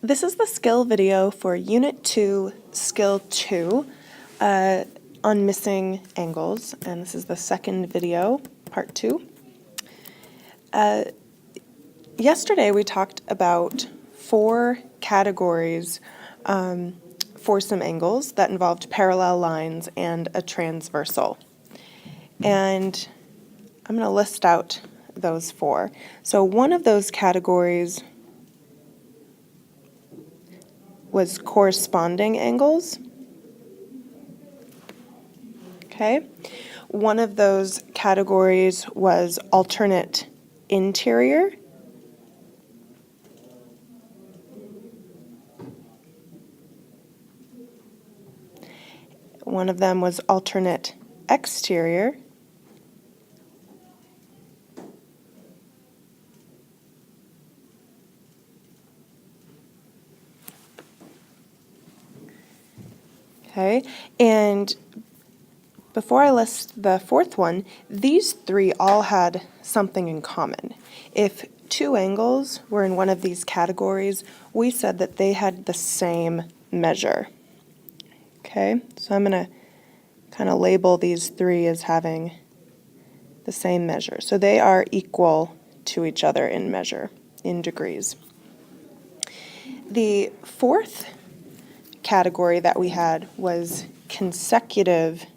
This is the skill video for Unit 2, Skill 2, on missing angles, and this is the second video, part 2. Yesterday we talked about 4 categories for some angles that involved parallel lines and a transversal. And I'm going to list out those 4. So one of those categories was corresponding angles. Okay. One of those categories was alternate interior. One of them was alternate exterior. Okay, and before I list the 4th one, these 3 all had something in common. If 2 angles were in one of these categories, we said that they had the same measure. Okay, so I'm going to kind of label these 3 as having the same measure. So they are equal to each other in measure, in degrees. The 4th category that we had was consecutive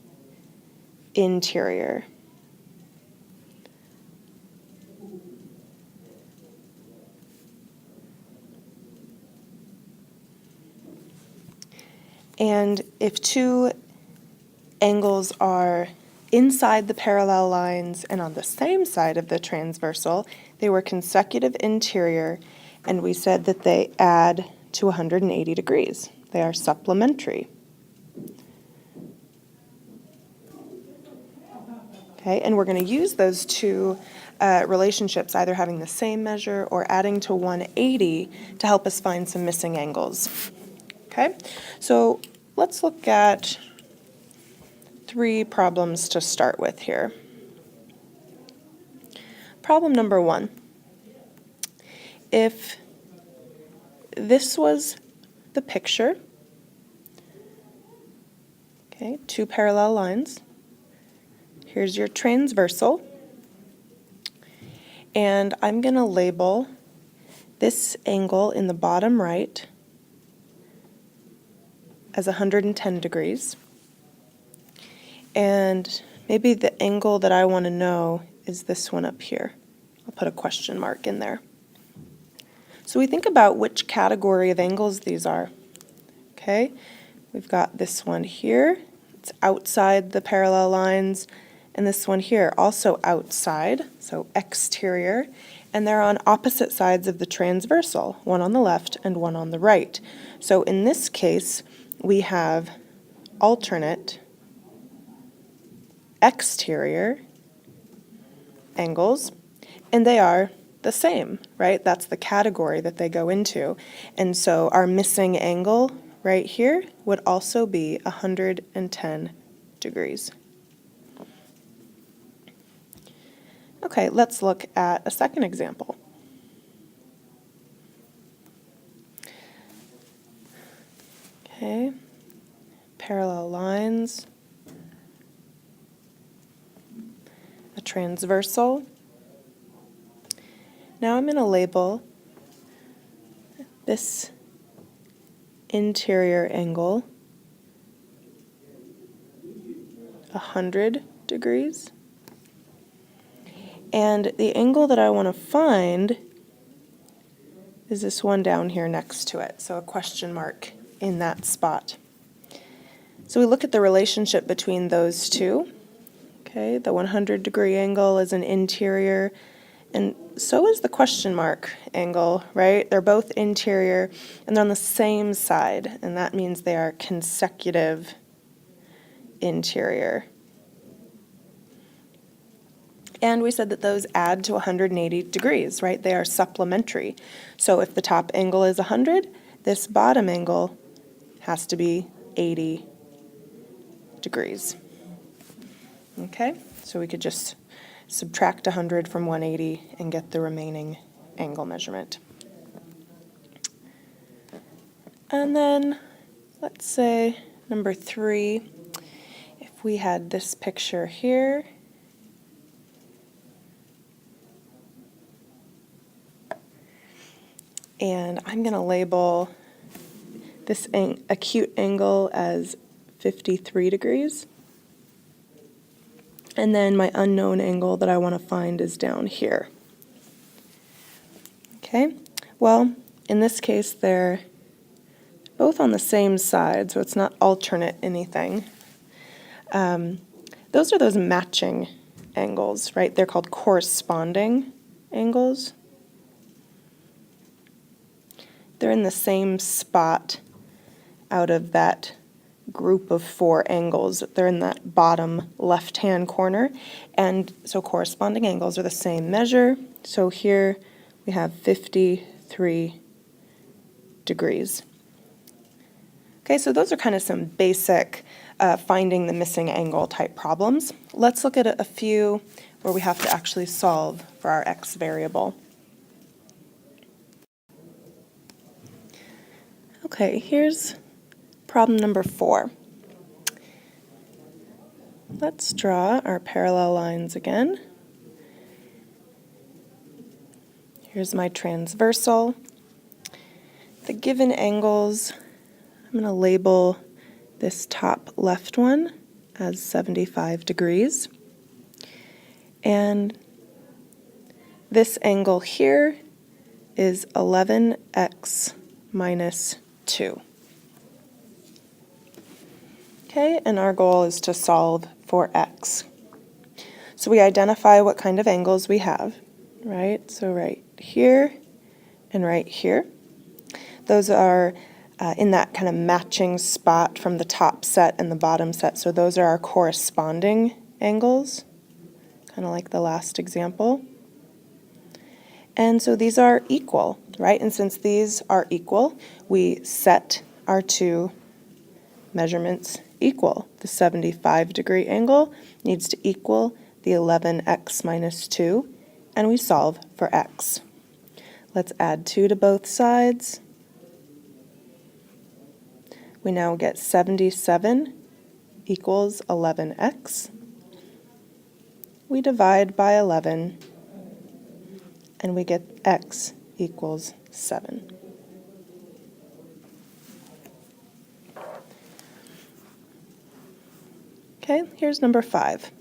interior. And if 2 angles are inside the parallel lines and on the same side of the transversal, they were consecutive interior, and we said that they add to 180 degrees. They are supplementary. Okay, and we're going to use those 2 relationships, either having the same measure or adding to 180, to help us find some missing angles. Okay, so let's look at 3 problems to start with here. Problem number 1. If this was the picture, okay, 2 parallel lines. Here's your transversal, and I'm going to label this angle in the bottom right as 110 degrees. And maybe the angle that I want to know is this one up here. I'll put a question mark in there. So we think about which category of angles these are. Okay, we've got this one here. It's outside the parallel lines. And this one here, also outside, so exterior. And they're on opposite sides of the transversal, one on the left and one on the right. So in this case, we have alternate exterior angles, and they are the same, right? That's the category that they go into. And so our missing angle right here would also be 110 degrees. Okay, let's look at a second example. Okay, parallel lines, a transversal. Now I'm going to label this interior angle 100 degrees. And the angle that I want to find is this one down here next to it, so a question mark in that spot. So we look at the relationship between those 2. Okay, the 100-degree angle is an interior, and so is the question mark angle, right? They're both interior, and they're on the same side, and that means they are consecutive interior. And we said that those add to 180 degrees, right? They are supplementary. So if the top angle is 100, this bottom angle has to be 80 degrees. Okay, so we could just subtract 100 from 180 and get the remaining angle measurement. And then let's say number 3, if we had this picture here, and I'm going to label this acute angle as 53 degrees. And then my unknown angle that I want to find is down here. Okay, well, in this case, they're both on the same side, so it's not alternate anything. Those are those matching angles, right? They're called corresponding angles. They're in the same spot out of that group of 4 angles. They're in that bottom left-hand corner, and so corresponding angles are the same measure. So here we have 53 degrees. Okay, so those are kind of some basic finding the missing angle type problems. Let's look at a few where we have to actually solve for our x variable. Okay, here's problem number 4. Let's draw our parallel lines again. Here's my transversal. The given angles, I'm going to label this top left one as 75 degrees. And this angle here is 11x minus 2. Okay, and our goal is to solve for x. So we identify what kind of angles we have, right? So right here and right here. Those are in that kind of matching spot from the top set and the bottom set. So those are our corresponding angles, kind of like the last example. And so these are equal, right? And since these are equal, we set our 2 measurements equal. The 75-degree angle needs to equal the 11x minus 2, and we solve for x. Let's add 2 to both sides. We now get 77 equals 11x. We divide by 11, and we get x equals 7. Okay, here's number 5.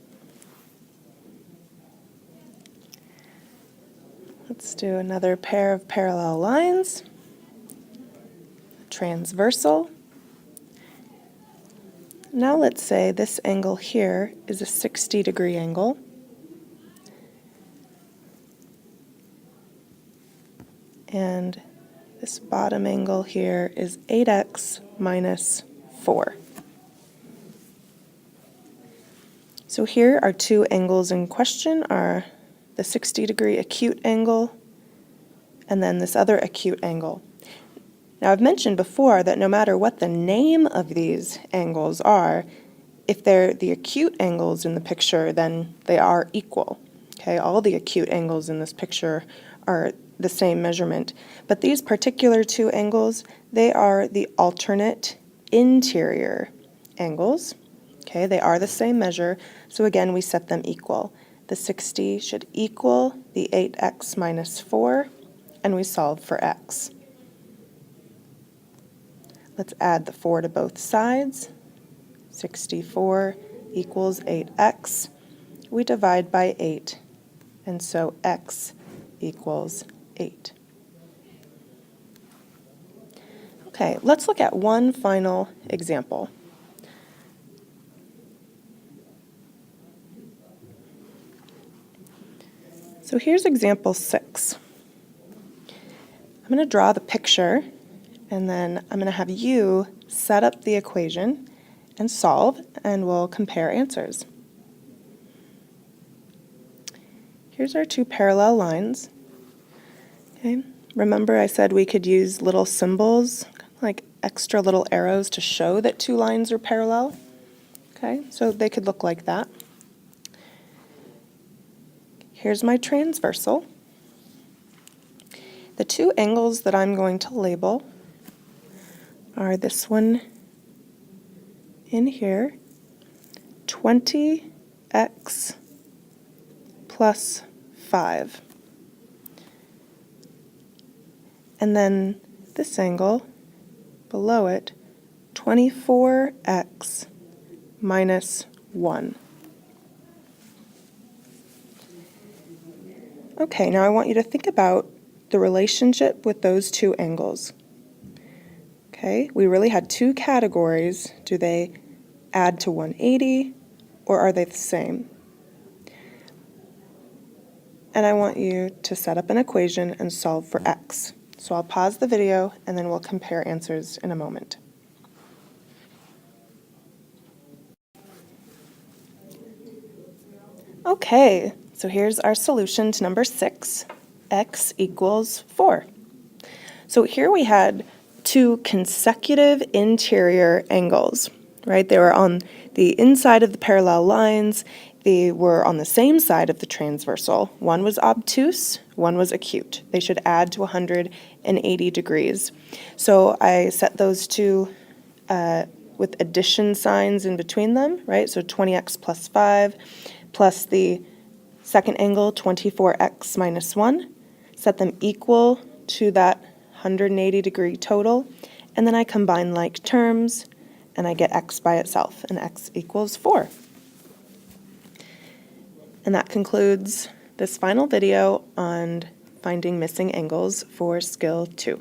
Let's do another pair of parallel lines. Transversal. Now let's say this angle here is a 60-degree angle. And this bottom angle here is 8x minus 4. So here our 2 angles in question are the 60-degree acute angle and then this other acute angle. Now I've mentioned before that no matter what the name of these angles are, if they're the acute angles in the picture, then they are equal. Okay, all the acute angles in this picture are the same measurement. But these particular 2 angles, they are the alternate interior angles. Okay, they are the same measure, so again we set them equal. The 60 should equal the 8x minus 4, and we solve for x. Let's add the 4 to both sides. 64 equals 8x. We divide by 8, and so x equals 8. Okay, let's look at one final example. So here's example 6. I'm going to draw the picture, and then I'm going to have you set up the equation and solve, and we'll compare answers. Here's our 2 parallel lines. Okay. Remember I said we could use little symbols, like extra little arrows to show that 2 lines are parallel. Okay, so they could look like that. Here's my transversal. The 2 angles that I'm going to label are this one in here, 20x plus 5. And then this angle below it, 24x minus 1. Okay, now I want you to think about the relationship with those two angles. Okay, we really had two categories. Do they add to 180 or are they the same? And I want you to set up an equation and solve for x. So I'll pause the video and then we'll compare answers in a moment. Okay, so here's our solution to number 6, x equals 4. So here we had two consecutive interior angles, right? They were on the inside of the parallel lines. They were on the same side of the transversal. One was obtuse, one was acute. They should add to 180 degrees. So I set those two with addition signs in between them, right? So 20x plus 5 plus the second angle, 24x minus 1. Set them equal to that 180 degree total, and then I combine like terms, and I get x by itself, and x equals 4. And that concludes this final video on finding missing angles for Skill 2.